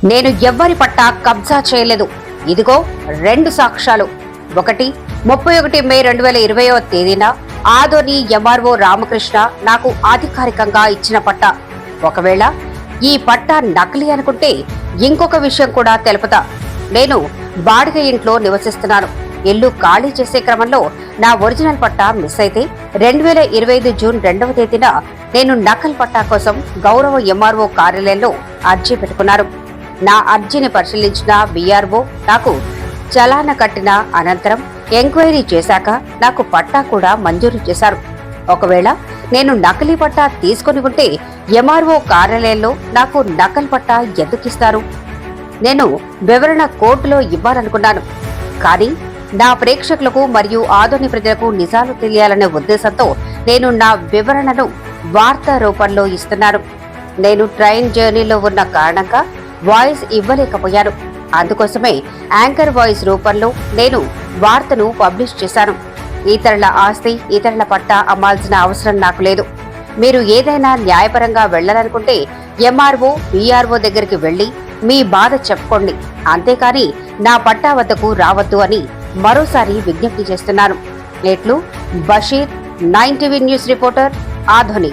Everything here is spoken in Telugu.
నేను ఎవ్వరి పట్టా కబ్జా చేయలేదు. ఇదిగో 2 సాక్ష్యాలు. ఒకటి 31 మే 2020వ తేదీన ఆదోని ఎంఆర్ఓ రామకృష్ణ నాకు అధికారికంగా ఇచ్చిన పట్టా. ఒకవేళ ఈ పట్టా నకిలీ అనుకుంటే ఇంకొక విషయం కూడా తెలుపుతా. నేను బాడిగ ఇంట్లో నివసిస్తున్నాను. ఇల్లు ఖాళీ చేసే క్రమంలో నా ఒరిజినల్ పట్టా మిస్ అయితే 2025 జూన్ 2వ తేదీన నేను నకల్ పట్టా కోసం గౌరవ ఎంఆర్ఓ కార్యాలయంలో అర్జీ పెట్టుకున్నారు. నా అర్జీని పరిశీలించిన బీఆర్ఓ నాకు చలాన కట్టిన అనంతరం ఎంక్వైరీ చేశాక నాకు పట్టా కూడా మంజూరు చేశారు. ఒకవేళ నేను నకిలీ పట్టా తీసుకుని ఉంటే ఎంఆర్ఓ కార్యాలయంలో నాకు నకల్ పట్టా ఎందుకిస్తారు? నేను వివరణ కోర్టులో ఇవ్వాలనుకున్నాను. కానీ నా ప్రేక్షకులకు మరియు ఆదోని ప్రజలకు నిజాలు తెలియాలనే ఉద్దేశంతో నేను నా వివరణను వార్తా రూపంలో ఇస్తున్నాను. నేను ట్రైన్ జర్నీలో ఉన్న కారణంగా వాయిస్ ఇవ్వలేకపోయాను. అందుకోసమే యాంకర్ వాయిస్ రూపంలో నేను వార్తను పబ్లిష్ చేశాను. ఇతరుల ఆస్తి ఇతరుల పట్టా అమ్మాల్సిన అవసరం నాకు లేదు. మీరు ఏదైనా న్యాయపరంగా వెళ్లాలనుకుంటే ఎంఆర్ఓ బీఆర్ఓ దగ్గరికి వెళ్లి మీ బాధ చెప్పుకోండి. అంతేకాని నా పట్టా వద్దకు రావద్దు అని మరోసారి విజ్ఞప్తి చేస్తున్నాను. ఇట్లు Basheer, 9 TV news reporter, Adoni.